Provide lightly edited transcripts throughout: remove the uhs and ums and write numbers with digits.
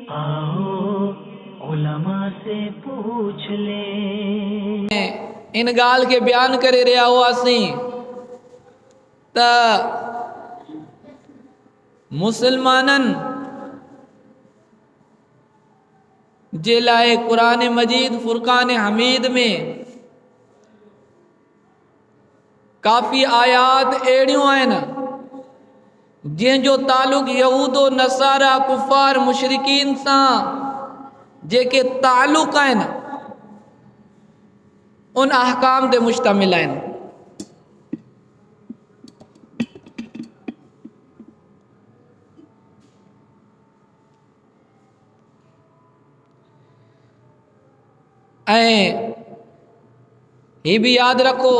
آؤ علماء سے پوچھ لیں. ان گال کے بیان کرے رہا ہوا تا مسلمانن جے لائے قرآن مجید فرقان حمید میں کافی آیات ایڑیوں آئیں جن جو تعلق یہود و نصارہ کفار مشرکین سان جے کے تعلق آئیں ان احکام دے مشتمل آئیں. یہ بھی یاد رکھو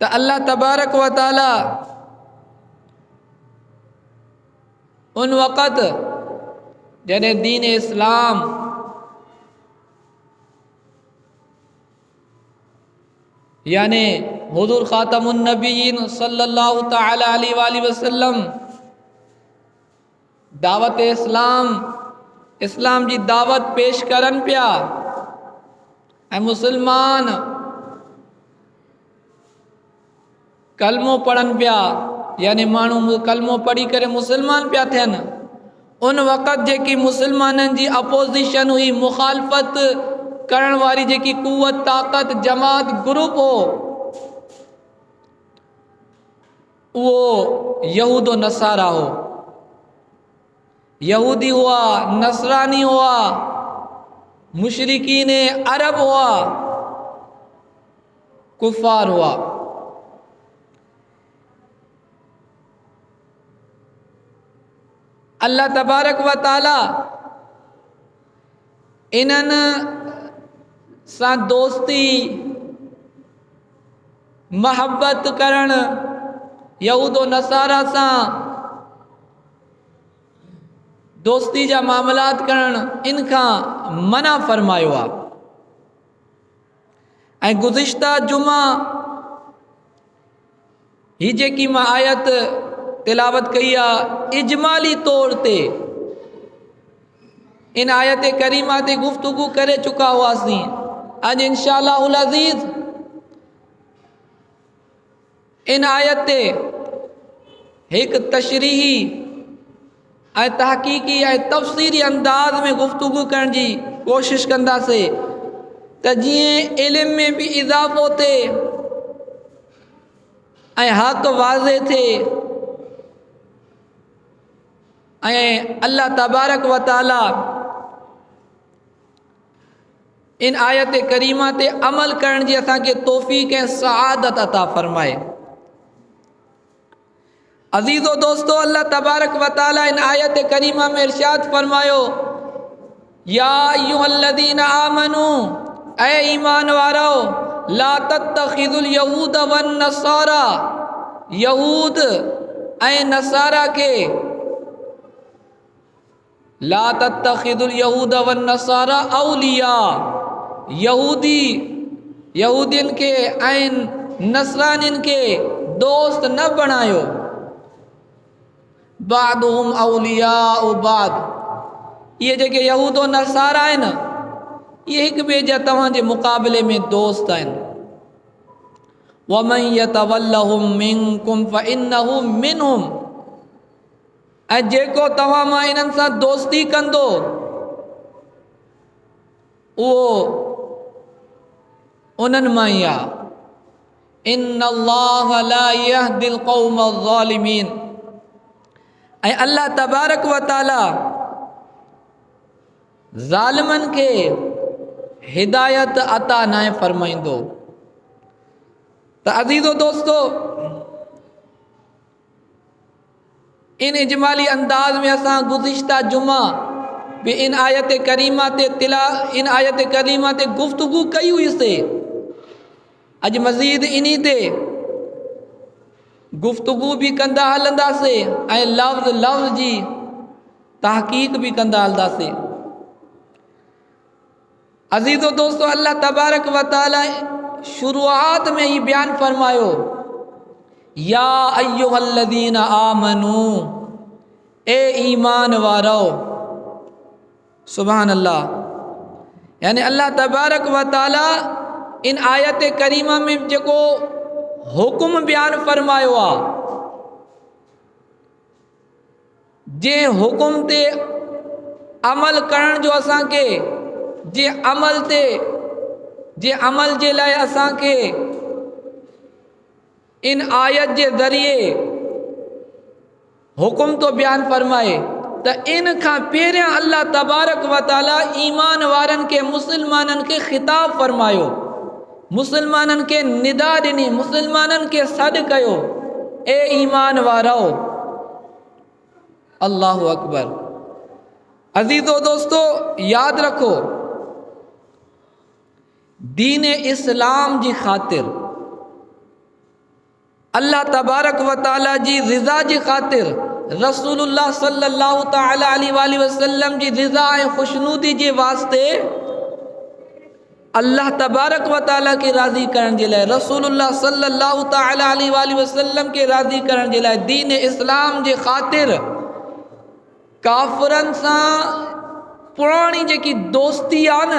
تو اللہ تبارک و تعالی ان وقت جنہیں دین اسلام یعنی حضور خاتم النبیین صلی اللہ تعالی علیہ وآلہ وسلم دعوت اسلام جی دعوت پیش کرن پیا اے مسلمان کلمو پڑھن پیا یعنی مانو کلمو پڑھی کرے مسلمان پیا تھین ان وقت جے کی مسلمانن جی اپوزیشن ہوئی مخالفت کرن واری جے کی قوت طاقت جماعت گروپ ہو وہ یہود و نصارہ ہو یہودی ہوا نصرانی ہوا مشرکین عرب ہوا کفار ہوا. اللہ تبارک و تعالی انن سا دوستی محبت کرن یہود و نصارہ سا دوستی جا معاملات کرن ان کا منع فرمایو آ. گزشتہ جمعہ ہی جے کی میں آیت تلاوت کیا اجمالی طور تے ان آیت کریمات گفتگو کرے چکا ہوا سی. آج انشاءاللہ العزیز ان آیت تے ایک تشریحی تحقیقی تفسیری انداز میں گفتگو کرن جی کوشش کندا سے تجیئیں علم میں بھی اضافہ ہوتے حق واضح تھے اللہ تبارک و تعالی ان آیت کریمات عمل کرن جی اساں کے توفیق سعادت عطا فرمائے. عزیز و دوستو اللہ تبارک و تعالی ان آیت کریمہ میں ارشاد فرمایو یا ایھا الذین آمنو اے ایمان وارو لا تتخذوا الیہود والنصارى یہود اے نصارہ کے لا تتخذوا الیہود والنصارى اولیاء یہودین کے این نصرانین کے دوست نہ بنایو بعضهم اولیاء بعض یہ جو کہ یہود و نصارہ ہیں نا یہ ایک بیجا تمہاں جے مقابلے میں دوست ہیں. وَمَنْ يَتَوَلَّهُمْ مِنْكُمْ فَإِنَّهُ مِنْهُمْ اے جے کو تمہاں ماں انہاں سا دوستی کندو وہ انہاں ماں ان اللہ لا يهدي القوم الظالمین. اے اللہ تبارک و تعالی ظالمن کے ہدایت عطا نہ فرمائندو. تو عزیز و دوستو ان اجمالی انداز میں اساں گزشتہ جمعہ بھی ان آیت کریمات گفتگو کئی ہوئی سے اج مزید انہی تے گفتگو بھی کندہ ہلندہ سے اے لفظ جی تحقیق بھی کندہ ہلندہ سے. عزیز و دوستو اللہ تبارک و تعالی شروعات میں ہی بیان فرمایو یا ایھا الذین آمنو اے ایمان وارو. سبحان اللہ. یعنی اللہ تبارک و تعالی ان آیت کریمہ میں جکو حکم بیان فرماयो आ जे हुकुम ते अमल करण जो असांखे जे अमल जे लाइ असांखे इन आयत जे ज़रिए हुकुम तो बयान फरमाए त इन खां पहिरियां अल्लाह तबारक व ताला ईमान वारनि खे मुस्लमाननि खे ख़िताब फरमायो, मुस्लमाननि खे निदा ॾिनी, मुस्लमाननि खे सॾु कयो, ए ईमान वारो. अल्लाहु अकबर. अजीज़ो दोस्तो याद रखो, दीन इस्लाम जी ख़ातिर, अल्लाह तबारक व ताला जी रिज़ा जी ख़ातिर, रसूलुल्लाह सल्लल्लाहु ताला अलैहि वसल्लम जी रिज़ा ऐं ख़ुशनूदी जे वास्ते, अल्लाह तबारक व ताला के राज़ी करण जे लाइ, रसूलुल्लाह सल्लल्लाहु ताला अलैहि वसल्लम के राज़ी करण जे लाइ, दीन इस्लाम जे ख़ातिर काफ़िरनि सां पुराणी जेकी दोस्ती आहे न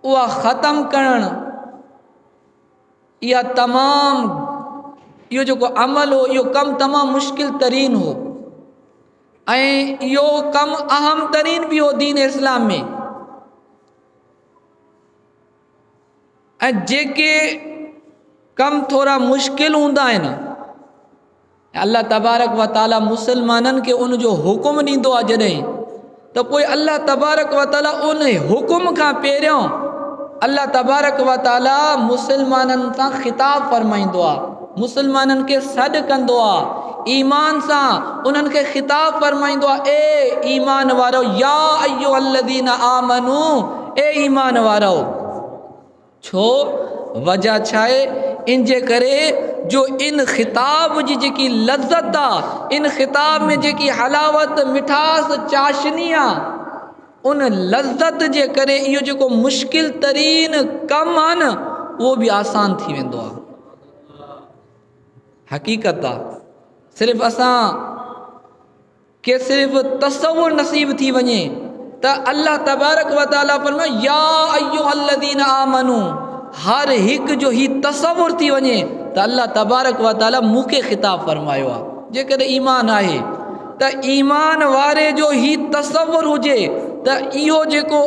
उहा ख़तमु करणु, इहा तमामु, इहो जेको अमल हो इहो कमु तमामु मुश्किल तरीन हो ऐं इहो कमु अहम तरीन बि हो दीन इस्लाम में. ऐं जेके कमु थोरा मुश्किल हूंदा आहिनि अल्लाह तबारक व ताला मुसलमाननि खे उन जो हुकुम ॾींदो आहे जॾहिं, त पोइ अल्लाह तबारक व ताला उन हुकुम खां पहिरियों अल्लाह तबारक व ताला मुसलमाननि सां ख़िताब फरमाईंदो आहे, मुसलमाननि खे सॾु कंदो आहे, ईमान सां उन्हनि खे ख़िताब फरमाईंदो आहे, ए ईमान वारो, या अय्युहल्लज़ीना आमनू, ए ईमान वारो. छो वजह छा आहे? इन जे करे जो इन ख़िताब जी जेकी लज़्ज़त आहे, इन ख़िताब में जेकी हलावत, मिठास, चाशनी आहे, उन लज़्ज़त जे करे इहो जेको मुश्किल तरीन कमु आहे न उहो बि आसान थी वेंदो आहे. हक़ीक़त आहे. सिर्फ़ु असां के सिर्फ़ु तसव्वुर नसीब थी वञे त अल्लाह तबारक व ताला फरमाए या अय्युहल्लज़ीना आमनू, हर हिकु जो ही तसव्वुर थी वञे त अल्लाह तबारक व ताला मूंखे ख़िताब फरमायो आहे. जेकॾहिं ईमान आहे त ईमान वारे जो ही तसव्वुर हुजे त इहो जेको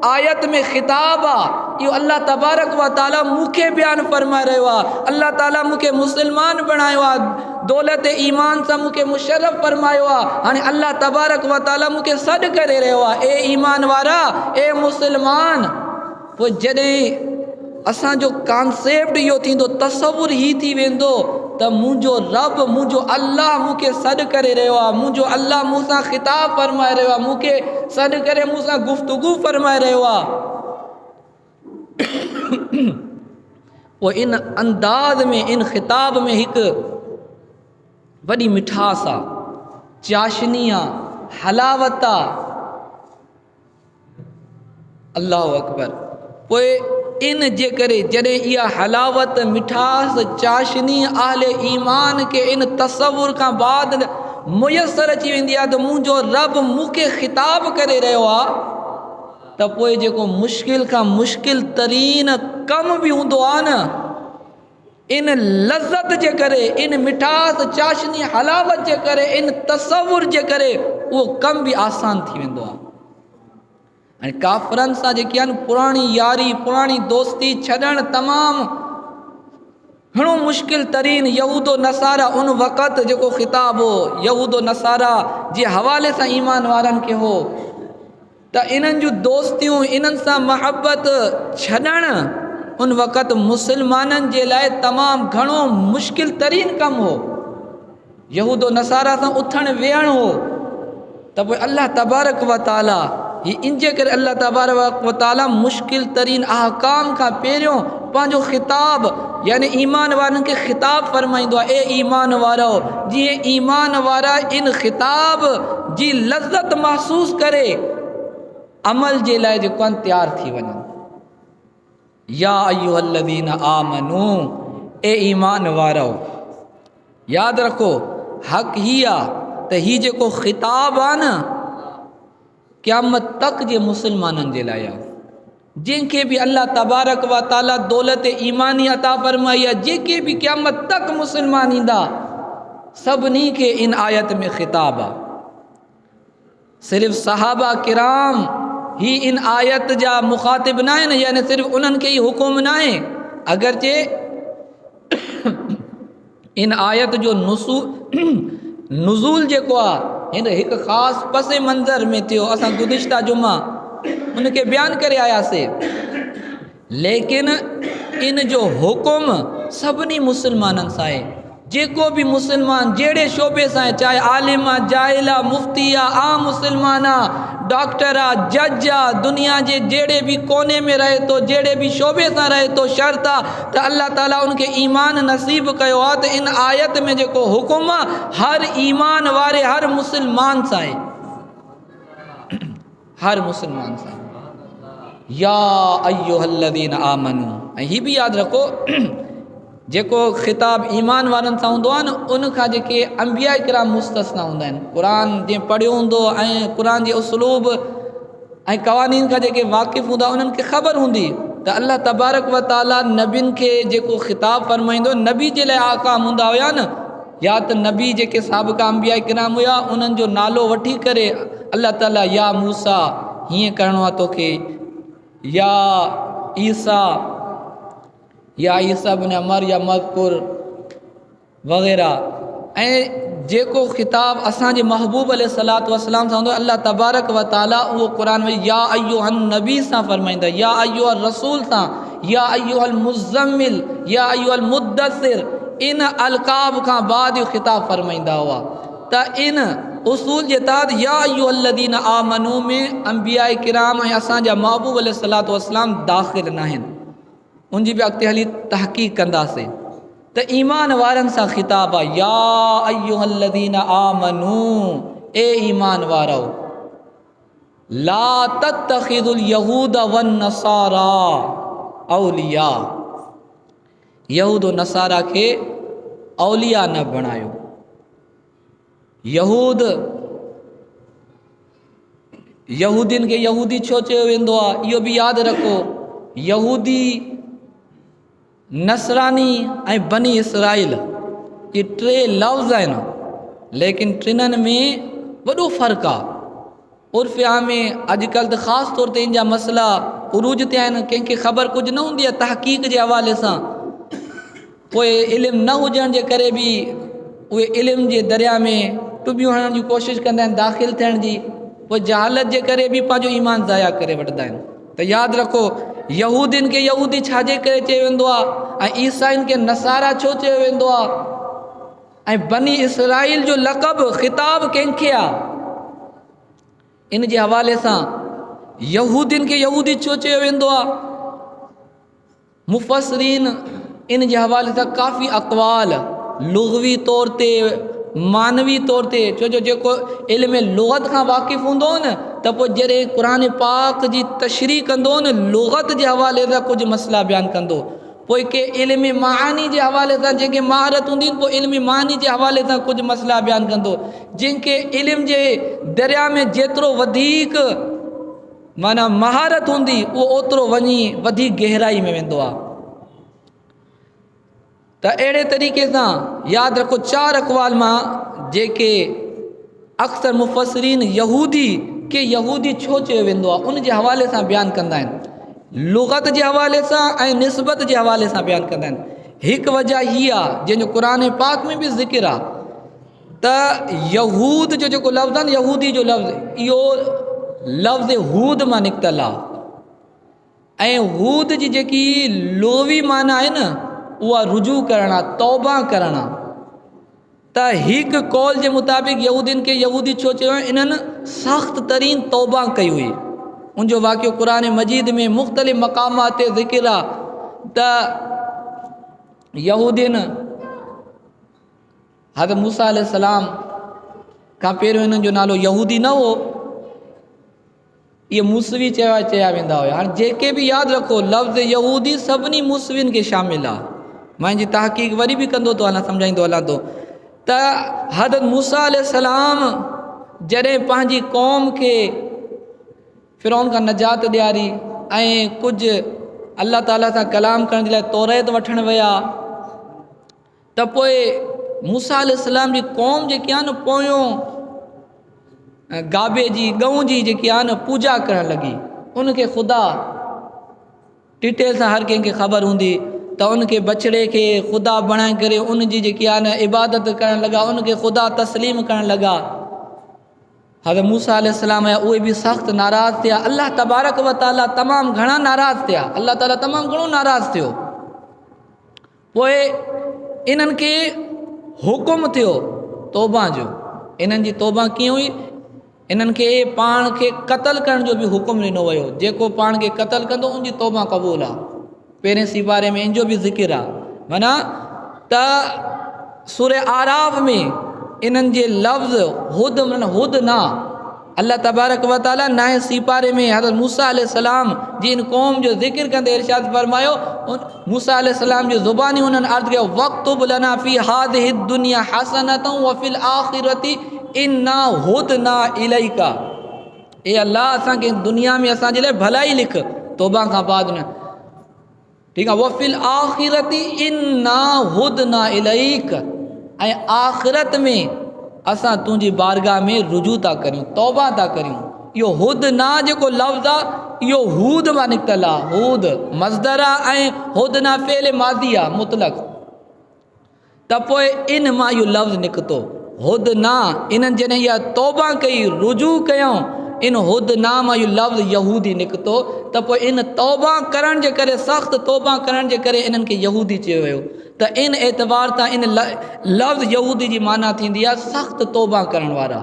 आयत में ख़िताब आहे इहो अल्लाह तबारक व ताला मूंखे बयानु फरमाए रहियो आहे. अल्लाह ताला मूंखे मुस्लमान बणायो आहे, दौलत ईमान सां मूंखे मुशर्रफ़ फरमायो आहे. हाणे अल्लाह तबारक व ताला मूंखे सॾु करे रहियो आहे, ए ईमान वारा, ए मुसलमान. पोइ जॾहिं असांजो कॉन्सेप्ट इहो थींदो, तसव्वुर ही थी वेंदो त मुंहिंजो रब, मुंहिंजो अल्लाह मूंखे सॾु करे रहियो आहे, मुंहिंजो अल्लाह मूंसां ख़िताब फरमाए रहियो आहे, मूंखे सॾु करे मूंसां गुफ़्तगू फरमाए रहियो आहे. पोइ इन अंदाज़ में, इन ख़िताब में हिकु वॾी मिठास आहे, चाशनी आहे, हलावत आहे. अल्लाहु अकबर. पोइ इन जे करे जॾहिं इहा हलावत, मिठास, चाशनी आले ईमान के इन तसव्वुर खां बाद मुयसर अची वेंदी आहे त मुंहिंजो रब मूंखे ख़िताब करे रहियो आहे, त पोइ जेको मुश्किल खां मुश्किल तरीन कमु बि हूंदो आहे न, इन लज़्ज़त जे करे, इन मिठास, चाशनी, हलावत जे करे, इन तसव्वुर जे करे उहो कमु बि आसान थी वेंदो आहे. ऐं काफ़िरनि सां जेकी आहे न पुराणी यारी, पुराणी दोस्ती छॾणु तमामु घणो मुश्किल तरीन. यहूदो नसारा उन वक़्तु जेको ख़िताब हो यहूदो नसारा जे हवाले सां ईमान वारनि खे हो, त इन्हनि जूं दोस्तियूं, इन्हनि सां महबत छॾणु उन वक़्तु मुसलमाननि जे लाइ तमामु घणो मुश्किल तरीन कमु हो. यहूदो नसारा सां उथणु वेहणु हो. त पोइ अल्लाह तबारक व ताला इन जे करे अल्लाह तबारक व ताला मुश्किल तरीन अहकाम खां पहिरियों पंहिंजो ख़िताब यानी ईमान वारनि खे ख़िताब फरमाईंदो आहे, ए ईमान वारो, जीअं ईमान वारा इन ख़िताब जी लज़्ज़त महसूस करे अमल जे लाइ जेको आहे तयारु थी वञनि. या अय्युहल्लज़ीना आमनू, ए ईमान वारो. यादि रखो हक़ ही आहे त ही जेको ख़िताब आहे न क़यामत तक जे मुस्लमाननि जे लाइ आहे। जंहिंखे बि अल्लाह तबारक व ताला दौलत ईमानी अता फरमाई आहे, जेके बि क़यामत तक मुस्लमान ईंदा सभिनी खे इन आयत में ख़िताब आहे। सिर्फ़ सहाबा किराम ही इन आयत जा मुखातिब न आहिनि, यानी सिर्फ़ उन्हनि खे ई हुकुम न आहे, अगरचे इन आयत जो नुज़ूल जेको आहे हिन हिकु ख़ासि पसे मंज़र में थियो। असां गुज़िश्ता जुमा उनखे बयानु करे आयासीं, लेकिन इन जो हुकुम सभिनी मुस्लमाननि सां आहे। जेको बि मुस्लमान जहिड़े शोबे सां आहे, चाहे आलिम आहे, जाहिल आहे, मुफ्ती आहे, आम मुस्लमान आहे, डॉक्टर आहे, जज आहे, दुनिया जे जहिड़े बि कोने में रहे थो, जहिड़े बि शोबे सां रहे थो, शर्त आहे त अल्लाह ताला उनखे ईमान नसीब कयो आहे। त इन आयत में जेको हुकुम आहे हर ईमान वारे हर मुस्लमान सां आहे, हर मुस्लमान सां। या अय्युहल्लज़ीन आमनू, ऐं हीअ बि यादि रखो जेको ख़िताब ईमान वारनि सां हूंदो आहे न, उनखां जेके अंबिया किराम मुस्तस्ना हूंदा आहिनि, क़ुरान जीअं पढ़ियो हूंदो ऐं क़ुरान जे उसलूब ऐं क़वानीन खां जेके वाक़िफ़ हूंदा उन्हनि खे ख़बर हूंदी त अल्लाह तबारक व ताला नबियुनि खे जेको ख़िताब फरमाईंदो, नबी जे लाइ आकाम हूंदा हुया न, या त नबी जेके साबिक़ा अंबिया किराम हुया उन्हनि जो नालो वठी करे अल्लाह ताला या मूसा हीअं करिणो आहे तोखे, या ईसा बिन अमर या मज़कुर वग़ैरह। ऐं जेको ख़िताब असांजे महबूब अलैहिस्सलातु वस्सलाम सां हूंदो, अल्लाह तबारक व ताला उहो क़ुरान में या अय्युहन नबी सां फरमाईंदा, या अय्युहल रसूल सां, या अय्युहल मुज़म्मिल, या अय्युहल मुद्दसिर, इन अलक़ाब खां बाद इहो ख़िताब फरमाईंदा हुआ। त इन उसूल जे तहत या अय्युहल्लज़ीना आमनू में अंबिया किराम ऐं असांजा महबूब अलैहिस्सलातु वस्सलाम दाख़िल न आहिनि, उनजी बि अॻिते हली तहक़ीक़ कंदासीं। त ईमान वारनि सां ख़िताब आहे, या अय्युहल्लज़ीना आमनू, ए ईमान वारो, ला तत्तखिज़ुल यहूद वन नसारा औलिया, यहूद व नसारा खे औलिया न बणायो। यहूदियुनि खे यहूदी छो चयो वेंदो आहे, इहो बि यादि रखो। यहूदी, नसरानी ऐं बनी इसराइल, ये टे लफ़्ज़ आहिनि, लेकिन टिननि में वॾो फ़र्क़ु आहे। उर्फ़ में अॼुकल्ह त ख़ासि तौर ते इन जा मसइला उरूज ते आहिनि, कंहिंखे ख़बर कुझु न हूंदी आहे तहक़ीक़ जे हवाले सां, पोइ इल्मु न हुजण जे करे बि उहे इल्म जे दरिया में टुबियूं हणण जी कोशिशि कंदा आहिनि, दाख़िल थियण जी, पोइ जहालत जे करे बि पंहिंजो ईमान ज़ाया करे वठंदा आहिनि। त यादि रखो, यहूदियुनि खे यहूदी छाजे करे चयो वेंदो आहे, ऐं ईसाइनि खे नसारा छो चयो वेंदो आहे, ऐं बनी इसराइल जो लक़ब ख़िताब कंहिंखे आहे, इन जे हवाले सां यहूदियुनि खे यहूदी छो चयो वेंदो आहे। मुफ़स्सिरीन इन जे हवाले सां काफ़ी अक़वाल लुग़वी तौर ते, मानवी तौर ते, छो जो जेको इल्म लुग़त खां वाक़िफ़ हूंदो न, त पोइ जॾहिं क़ुरान पाक जी तशरीह कंदो न, लुग़त जे हवाले सां कुझु मसइला बयानु कंदो, पोइ के इल्म मानी जे हवाले सां जंहिंखे महारत हूंदी, पोइ इल्म मानी जे हवाले सां कुझु मसइला बयानु कंदो। जंहिंखे इल्म जे दरिया में जेतिरो वधीक माना महारत हूंदी, उहो ओतिरो वञी वधीक गहराई में वेंदो आहे। त अहिड़े तरीक़े सां यादि रखो, 4 अक़वाल मां जेके अक्सर मुफ़स्सिरीन यहूदी के यहूदी छो चयो वेंदो आहे, उन जे हवाले सां बयानु कंदा आहिनि, लुग़त जे हवाले सां ऐं निस्बत जे हवाले सां बयानु कंदा आहिनि। हिकु वजह हीअ आहे, जंहिंजो क़ुरान पाक में बि ज़िक्र आहे, त यहूद जो जेको लफ़्ज़ आहे न, यहूदी जो लफ़्ज़, इहो लफ़्ज़ हूद मां निकितल आहे, ऐं हूद जी जेकी लुग़वी माना आहे न, उहा रुजू करणु, तौबा करणु। त हिकु कौल जे मुताबिक़ यहूदियुनि खे यहूदी छो चयो, इन्हनि सख़्त तरीन तौबा कई हुई। उनजो वाक़ियो क़ुरान मजीद में मुख़्तलिफ़ मक़ामात ते ज़िक्र आहे, त यहूदियुनि हज़रत मूसा अलैहिस्सलाम खां पहिरियों हिननि जो नालो यहूदी न हो, इहे मूसवी चया वेंदा हुया। हाणे जेके बि यादि रखो, लफ़्ज़ यहूदी सभिनी मूसवियुनि खे शामिल आहे। मां जी तहक़ीक़ वरी बि कंदो थो हलां, सम्झाईंदो हलां थो। त हज़रत मूसा अलैहिस्सलाम जॾहिं पंहिंजी क़ौम खे फ़िरौन खां निजात ॾियारी ऐं कुझु अल्लाह ताला सां कलाम करण जे लाइ तौरेत वठणु विया त पोइ मूसा अलैहिस्सलाम जी क़ौम जेकी आहे न पोयों गाबे जी गऊं जी जेकी आहे न पूॼा करणु लॻी। उनखे ख़ुदा डिटेल सां हर कंहिंखे ख़बर हूंदी त उनखे बछड़े खे ख़ुदा बणाए करे उन जी जेकी आहे न इबादत करणु लॻा, उनखे ख़ुदा तस्लीम करणु लॻा। हज़रत मूसा अलैहिस्सलाम उहे बि सख़्तु नाराज़ थिया। अल्लाह तबारक व ताला तमामु घणा नाराज़ थिया। अल्लाह ताला तमामु घणो नाराज़ थियो। पोइ इन्हनि खे हुकुम थियो तौबा जो। इन्हनि जी तौबा कीअं हुई? इन्हनि खे पाण खे क़तल करण जो बि हुकुम ॾिनो वियो। जेको पाण खे क़तल कंदो उनजी तौबा क़बूल आहे। पहिरें सिपारे में इन जो बि ज़िक्र आहे। माना त सूरे आराफ में इन्हनि जे लफ़्ज़ हुद माना हुद ना अल्लाह तबारक व ताला नए सिपारे में हज़रत मूसा अलैहिस्सलाम जी इन क़ौम जो ज़िक्र कंदे इरशाद फरमायो। मूसा अलैहिस्सलाम जो ज़ुबानी उन्हनि अर्ज़ कयो वक्तुब लना फ़ी हाज़िहि दुनिया हसनतन व फ़िल आख़िरति इन्ना हुदना इलैका। ए अल्लाह असांखे दुनिया में असांजे लाइ भलाई लिख। तौबा खां बाद न ठीकु आहे। वफ़िल आख़िरति इन्ना हुदना इलैक। ऐं आख़िरत में असां तुंहिंजी बारगाह में रुजू था करियूं, तौबा था करियूं। इहो हुद ना जेको लफ़्ज़ आहे इहो हूद मां निकितल आहे। हूद मज़दर आहे ऐं हुद ना फ़ेल मादी आहे मुतलक़। त पोइ इन मां इहो लफ़्ज़ निकितो हुद ना। इन्हनि जॾहिं इहा तौबा कई, रुजू कयूं, इन हुद ना मां इहो लफ़्ज़ यहूदी निकितो। त पोइ इन तौबा करण जे करे, सख़्तु तौबा करण जे करे इन्हनि खे यहूदी चयो वियो। त इन एतबार तां इन लफ़्ज़ यहूदी जी माना थींदी आहे सख़्तु तौबा करण वारा।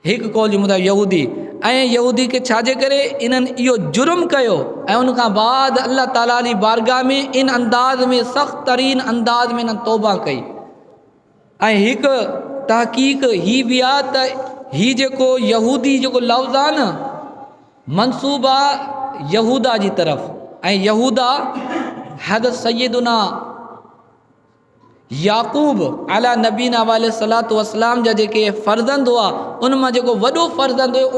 हिकु कौल जे मुताबिक़ यहूदी। ऐं यहूदी खे छाजे करे? इन्हनि इहो जुर्म कयो ऐं उनखां बाद अल्लाह ताला जी बारगाह में इन अंदाज़ में सख़्तु तरीन अंदाज़ में इन्हनि तौबा कई। ऐं हिकु तहक़ीक़ ही बि आहे त ही जेको यहूदी जेको लफ़्ज़ आहे न मनसूब आहे यहूदा जी तरफ़। ऐं यहूदा हज़रत सैयदुना याक़ूब अला नबीना वाले सलातो वसलाम जा जेके फ़र्ज़ंद हुआ उन मां जेको वॾो फ़र्ज़ंद हुयो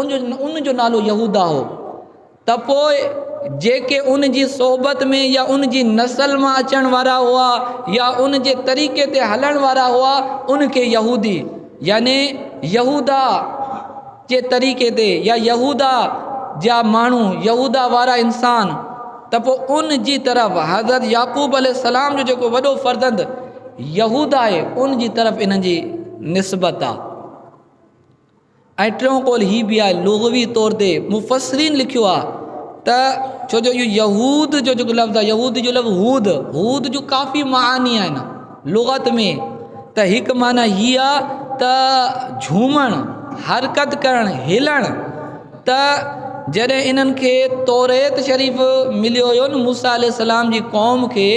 उन जो नालो यहूदा हो। त पोइ जेके उन जी सोबत में या उन जी नस्ल मां अचण वारा हुआ या उन जे तरीक़े ते हलण वारा हुआ उनखे यहूदी याने यहूदा जे तरीक़े ते या यहूदा जा माण्हू यहूदा वारा इंसान। त पोइ उन जी तरफ़ हज़रत याक़ूब अलैहिस्सलाम जो जेको वॾो फ़र्ज़ंद यहूदा आहे उन जी तरफ़ इन्हनि जी निस्बत आहे। ऐं टियों कौल ही बि आहे लुग़वी तौर ते मुफ़स्सिरीन लिखियो आहे त छो जो इहो यहूद जो जेको लफ़्ज़ आहे यहूद जो लफ़्ज़ हूद हूद जो काफ़ी मानी आहिनि लुग़त में। त हिकु माना हीअ आहे त झूमणु, हरकत करणु, हिलणु। त जॾहिं इन्हनि खे तौरेत शरीफ़ मिलियो हुयो न मूसा अलैहिस्सलाम जी क़ौम खे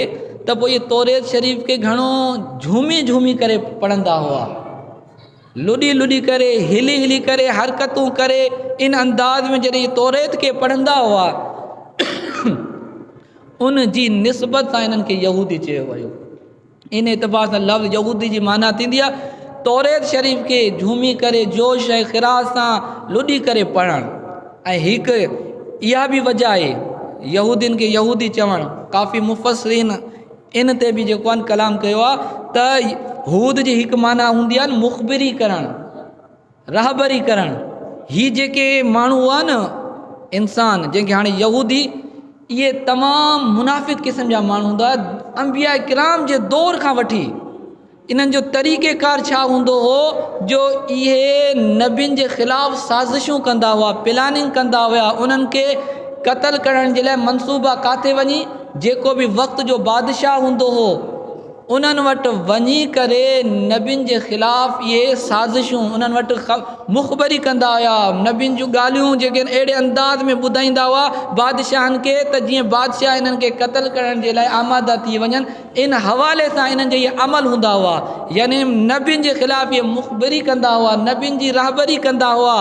त पोइ इहे तौरेत शरीफ़ खे घणो झूमी झूमी करे पढ़ंदा हुआ, लुॾी लुॾी करे, हिली हिली करे, हरकतूं करे। इन अंदाज़ में जॾहिं तौरेत खे पढ़ंदा हुआ उन जी निस्बत सां इन्हनि खे यहूदी चयो वियो। इन एतबार सां लफ़्ज़ यहूदी जी माना थींदी आहे तौरेत शरीफ़ खे झूमी करे, जोश ऐं ख़िरास सां लुॾी करे पढ़णु। ऐं हिकु इहा बि वजह आहे यहूदियुनि खे यहूदी चवणु। काफ़ी मुफ़स्सिरीन इन ते बि जेको आहे कलाम कयो आहे त हूद जी हिकु माना हूंदी आहे न मुख़बिरी करणु, रहबरी करणु। ही जेके माण्हू हुआ न इंसान जंहिंखे हाणे यहूदी, इहे तमामु मुनाफ़िक़ क़िस्म जा माण्हू हूंदा। अंबिया किराम जे दौर खां वठी इन्हनि जो तरीक़ेकार छा हूंदो हो जो इहे नबियुनि जे ख़िलाफ़ु साज़िशूं कंदा हुआ, प्लानिंग कंदा हुआ। उन्हनि खे क़तल करण जे लाइ मनसूबा काथे वञी, जेको बि वक़्त जो बादशाह हूंदो हो उन्हनि वटि वञी करे नबियुनि जे ख़िलाफ़ु इहे साज़िशूं उन्हनि वटि मुख़बरी कंदा हुआ। नबियुनि जूं ॻाल्हियूं जेके अहिड़े अंदाज़ में ॿुधाईंदा हुआ बादशाहनि खे त जीअं बादशाह इन्हनि खे क़तल करण जे लाइ आमादा थी वञनि। इन हवाले सां इन्हनि जो इहे अमल हूंदा हुआ, यानी नबियुनि जे ख़िलाफ़ु इहे मुख़बरी कंदा हुआ, नबियुनि जी रहबरी कंदा हुआ।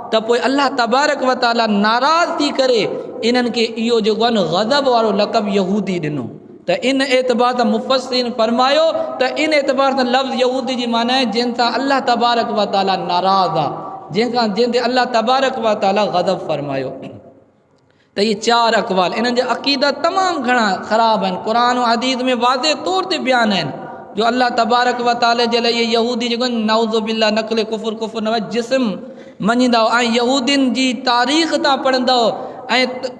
त पोइ अल्लाह तबारक व ताला नाराज़ थी करे इन्हनि खे इहो जेको आहे न ग़ज़ब वारो लक़ब यहूदी ॾिनो। تو ان اعتبار سے مفسرین فرماयो تو ان اعتبار سے لفظ یہودی جی معنی ہے جن سے اللہ تبارک و تعالیٰ ناراض آ جن سے اللہ تبارک و تعالیٰ غضب فرماयो تو یہ 4 اقوال انہوں جو عقیدہ تمام گھنا خراب ہیں قرآن و حدیث میں واضح طور تے بیان ہیں جو اللہ تبارک و تعالیٰ جلے یہ یہودی جو نعوذ باللہ نقل کفر نو جسم منجدہ ہو یہودین جی تاریخ تا پڑھندہ ہو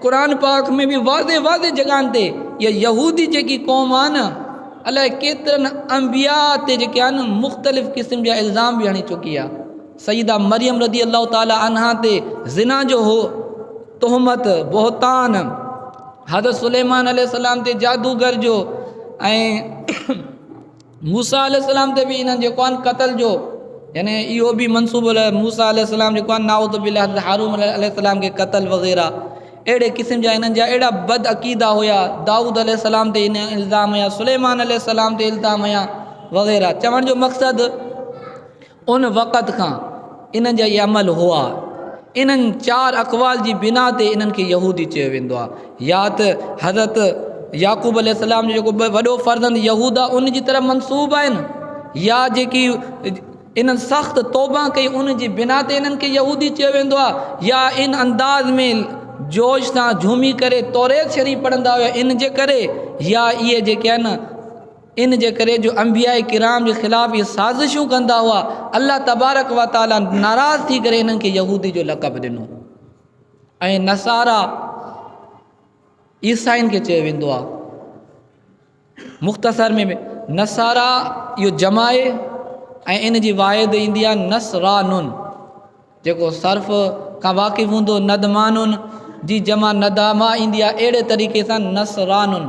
قرآن پاک میں بھی واضح جگہاں تے یہ یہودی جی قوم آنا اللہ کترن انبیاء تے جو کیا مختلف قسم جا الزام بھی ہنی چکی ہے سیدہ مریم رضی اللہ تعالیٰ عنہ تے زنا جو ہو تہمت بہتان حضرت سلیمان علیہ السلام تے جادوگر جو موسیٰ علیہ السلام تے بھی انہاں جو کون قتل جو یعنی یہ بھی منصوب موسیٰ علیہ السلام جو کون نعوذ باللہ حضرت ہارون علیہ السلام کے قتل وغیرہ ایڑے قسم جا انہاں جا ایڑا بد عقیدہ ہویا داؤد علیہ السلام تے انہیں الزام ہویا سلیمان علیہ السلام تے الزام ہویا وغیرہ چون جو مقصد ان وقت کا انہاں جا یہ عمل ہوا انہاں 4 اقوال جی بنا تے انہاں کے یہودی چے ویندو آ یا تے حضرت یعقوب علیہ السلام جو وڈو فرزند یہودا ان جی طرف منصوب آئن یا جے کی انہاں سخت توبہ کئی ان جی بنا تے انہاں کے یہودی چے ویندو آ یا ان انداز میں جوش تا جھومی کرے توریت شریف پڑھندا ہوا ان جے کرے یا یہ جے کیا نا ان جے کرے جو انبیاء کرام کے خلاف یہ سازشوں کندا ہوا اللہ تبارک و تعالیٰ ناراض تھی کرے انہاں کے یہودی جو لقب دنو نصارا عیسائن کے چے ویندو آ مختصر میں نصارا یہ جمائے ان جی واحد اندیا نصرانن جو صرف کا واقف ہوں دو ندمانن جی جمع ندامہ اندیا ایڑے طریقے سے نصرانن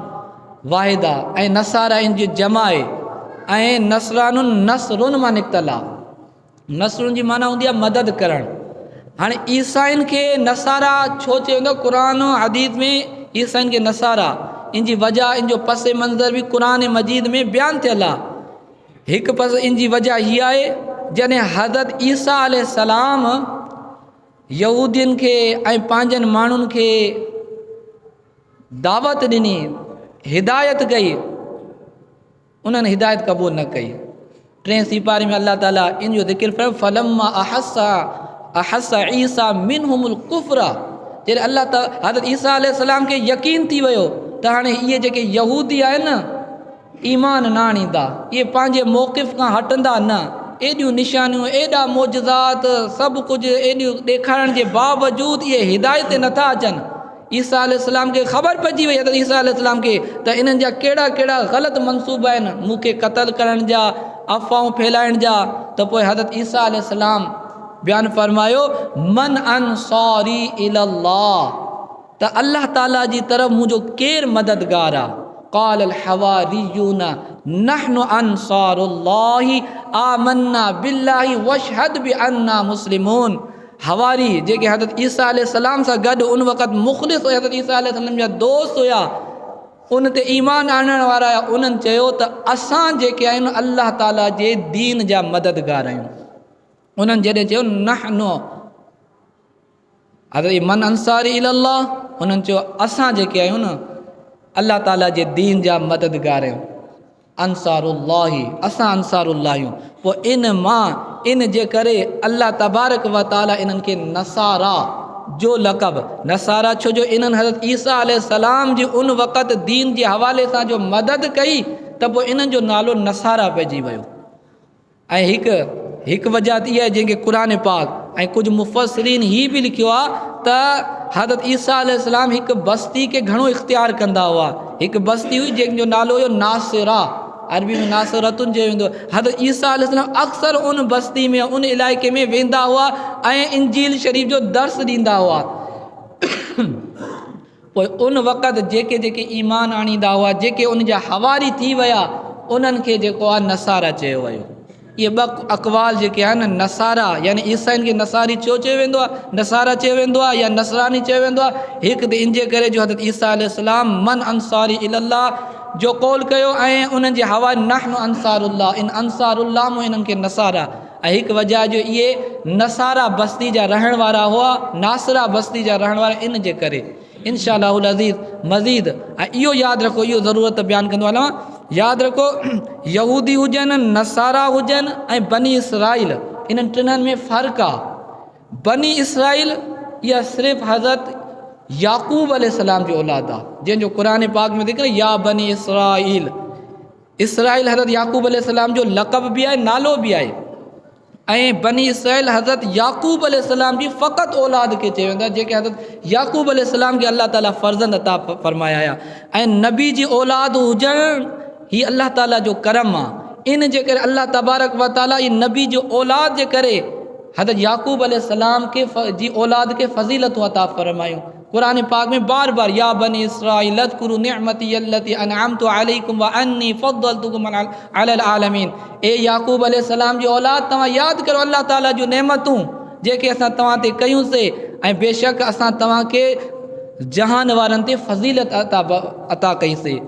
واحدہ نصارا ان جی جمائے نصرانن نصرن ما نکتلا نصرن جی معنی ہوں دیا مدد کرن ہاں عیسائن کے نصارا چھوچے ہوں قرآن و حدیث میں عیسائن کے نصارا ان جی وجہ ان جو پس منظر بھی قرآن مجید میں بیان تھے اللہ ایک پس ان جی وجہ ہی آئے جنہیں حضرت عیسیٰ علیہ السلام یہودین کے پانچن مانن کے دعوت دینی ہدایت گئی انہوں نے ہدایت قبول نہ کی 3 سپارے میں اللہ تعالیٰ ان جو ذکر فرم فلما احس عیسیٰ منہم الکفر جب اللہ تعالیٰ حضرت عیسیٰ علیہ السلام کے یقین تھی ویو تو ہاں یہ جو کہ یہودی آئے نا ایمان نہ آنیدا یہ پانچے موقف کا ہٹندا نہ ایڈیوں نشانیوں ایڈا معجزات سب کچھ ایڈیوں دیکھائن کے باوجود یہ ہدایت نتھا اچن عیسیٰ علیہ السلام کے خبر پجی وئی حضرت عیسیٰ علیہ السلام کے تو انہن جا کیڑا غلط منصوبہ ہیں منہ کے قتل کرن جا افواہوں پھیلائن جا تو پوئے حضرت عیسیٰ علیہ السلام بیان فرمایو من انصاری اللہ تو اللہ تعالیٰ جی طرف مجھو کیر مددگارا قال الحواریون نحن انصار اللہ آمنا باللہ واشہد باننا مسلمون حواری جے کہ حضرت عیسیٰ علیہ السلام سے گڈ ان وقت مخلص ہویا حضرت عیسیٰ علیہ السلام جا دوست ہویا ان تے ایمان آنن وارا انہن چیو تو اسان جے کہ آئین اللہ تعالیٰ جے دین جا مددگار آئین انہن جے چیو نحنو حضرت من انصاری اللہ انہن چیو اسان جے کہ آئین اللہ تعالیٰ جے دین جا مددگار آئین انصار اللہ اسان انصار اللہ ہوں وہ ان ماں ان جے کرے اللہ تبارک و تعالیٰ انہن کے نصارا جو لقب نصارا چھو جو انہن حضرت عیسیٰ علیہ السلام جی ان وقت دین جی حوالے سا جو مدد کئی تب وہ انہن جو نالو نصارا پہ جی ویو ایک وجہ یہ ہے جن کے قرآن پاک کچھ مفسرین ہی بھی لکھوا تا حضرت عیسیٰ علیہ السلام ایک بستی کے گھنوں اختیار کندہ ہوا ایک بستی ہوئی جن جو نالو جو ناصرہ عربی میں ناصرتن جو ویندو حضرت عیسیٰ علیہ السلام اکثر ان بستی میں ان علاقے میں ویندا ہوا انجیل شریف جو درس دیندا ہوا ان وقت جے کے ایمان آنیدا ہوا جے کے ان جا حواری تھی ویا انہن کے جو نصارا چیو ویو یہ اقوال جو کہ ہیں نصارا یعنی عیسائن کے نصاری چے ویندو نصارا چے ویندو یا نصرانی چے ویندو ایک دے ان جے کرے جو حضرت عیسیٰ علیہ السلام من انصاری اللہ جو قول کہو انہن جے ہوا نحن انصار اللہ ان انصار اللہ مو انہن کے نصارا ایک وجہ جو یہ نصارا بستی جا رہن وارا ہوا ناصرہ بستی جا رہن وارا ان جے کرے इंशाअल्लाह अज़ीज़ मज़ीद। ऐं इहो यादि रखो, इहो ज़रूरत बयानु कंदो हलां, यादि रखो यहूदी हुजनि, नसारा हुजनि ऐं बनी इसराइल, इन्हनि टिन्हनि में फ़र्क़ु आहे। बनी इसराइल इहा सिर्फ़ु हज़रत याकूब अलैहिस्सलाम जी औलाद आहे, जंहिंजो क़ुरान पाक में ज़िक्र या बनी इसराइल। इसराइल हज़रत याकूब अलैहिस्सलाम जो लक़ब बि आहे, नालो बि आहे। ऐं बनी इसराइल हज़रत याकूब अलैहिस्सलाम जी फ़क़ति औलाद खे चयो वेंदो आहे, जेके हज़रत याकूब अलैहिस्सलाम खे अल्लाह ताला फ़र्ज़ंद अता फ़रमाया हुया। ऐं नबी जी औलाद हुजणु हीअ अल्लाह ताला जो करम आहे। इन जे करे अल्लाह तबारक व तआला ई नबी जो औलाद जे करे हज़रत याकूब अलैहिस्सलाम के जी औलाद के फ़ज़ीलतूं अता फ़रमायूं। क़ुरान पाक में बार बार या बनी इसराइल अज़्कुरू निअमती अल्लती अनअमतु अलैकुम व अन्नी फ़द्दलतुकुम अलल आलमीन। ए याकूब अलैहिस्सलाम जी औलाद, तव्हां यादि करो अल्लाह ताला जूं नेमतूं जेके असां तव्हां ते कयूंसीं, ऐं बेशक असां तव्हांखे जहान वारनि ते फ़ज़ीलत अता कईसीं।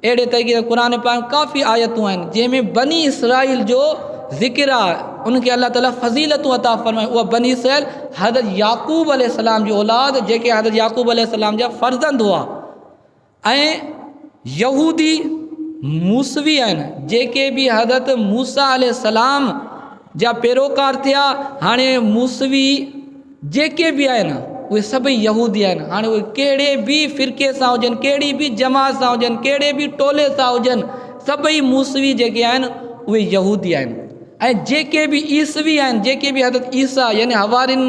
अहिड़े तरीक़े क़ुरान पाक काफ़ी आयतूं आहिनि जंहिंमें बनी इसराइल जो ज़िक्र आहे, उनखे अल्लाह ताला फ़ज़ीलतूं अता फ़रमाए। उहा बनी इसराइल हज़रत याकूब अलैहिस्सलाम जी औलाद, जेके हज़रत याकूब अलैहिस्सलाम जा फ़र्ज़ंद हुआ। ऐं यहूदी मूसवी आहिनि, जेके बि हज़रत मूसा अलैहिस्सलाम जा पैरोकार थिया। हाणे मूसवी जेके बि आहिनि उहे सभई यहूदी आहिनि। हाणे उहे कहिड़े बि फ़िरके सां हुजनि, कहिड़ी बि जमात सां हुजनि, कहिड़े बि टोले सां हुजनि, सभई मूसवी जेके आहिनि उहे यहूदी आहिनि। ऐं जेके बि ईसवी आहिनि, जेके बि हज़रत ईसा यानी हवारिन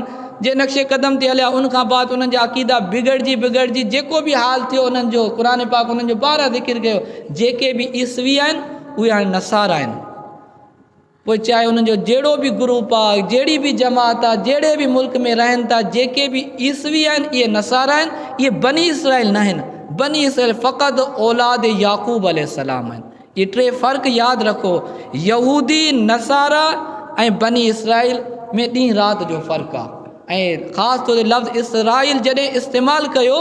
जे नक्शे क़दम ते हलिया, उनखां बाद उन्हनि जा अक़ीदा बिगड़जी जेको बि हाल थियो उन्हनि जो क़ुरान पाक उन्हनि जो ॿारहं ज़िक्र कयो। जेके बि ईसवी आहिनि उहे हाणे नसारा आहिनि। पोइ चाहे उन्हनि जो जहिड़ो बि ग्रुप आहे, जहिड़ी बि जमात आहे, जहिड़े बि मुल्क में रहनि था, जेके बि ईसवी आहिनि इहे नसारा आहिनि, इहे बनी इसराइल न आहिनि। बनी इसराइल फ़क़ति औलाद याकूब अलैहिस्सलाम आहिनि। ये टे फ़र्क़ु यादि रखो, यहूदी, नसारा ऐं बनी इसराइल में ॾींहुं राति जो फ़र्क़ु आहे। ऐं ख़ासि तौर ते लफ़्ज़ इसराइल जॾहिं इस्तेमालु कयो,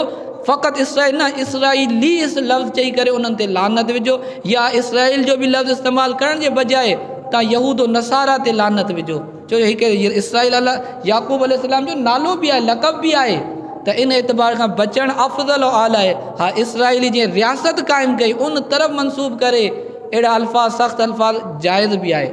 फ़क़ति इसराइल न, इसराइली इस लफ़्ज़ चई करे उन्हनि ते लानत विझो, या इसराइल जो बि लफ़्ज़ इस्तेमालु करण जे बजाए तव्हां यहूद नसारा ते लानत विझो। छो जो हिकु इसराइल अल्लाह याकूब अलैहिस्सलाम जो नालो बि आहे, लक़ब बि आहे, त इन एतबार खां बचणु अफ़ज़ल आला आहे। हा, इसराइली जीअं रियासत क़ाइमु कई उन तरफ़ मनसूब करे अहिड़ा अल्फाज़, सख़्तु अल्फाज़ जाइज़ बि आहे,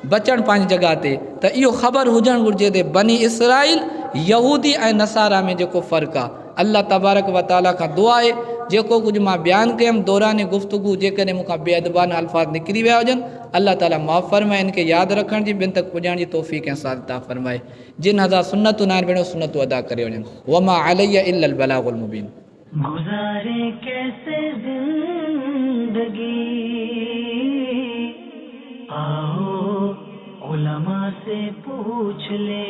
बचणु पंहिंजी जॻह ते। त इहो ख़बर हुजणु घुरिजे त बनी इसराइल, यहूदी ऐं नसारा में जेको फ़र्क़ु आहे। अल्लाह तबारक व तआला खां दुआ आहे जेको कुझु मां बयानु कयुमि दौरान गुफ़्तगू, जेकॾहिं मूंखां बेअदबाना अल्फाज़ निकिरी विया हुजनि, अल्लाह ताला माफ़ फ़रमाए, इनखे यादि रखण जी, ॿियनि तक पुॼाइण जी तौफ़ीक़ ऐं साथ अता फ़रमाए। जिन हज़ार सुन्नतूं न आहिनि भेणो, सुन्नतूं अदा करे वञनि। वमा अलैया इल्लल बलागुल मुबीन। गुज़ारे कैसे जिंदगी, आओ उलमा से पूछ ले।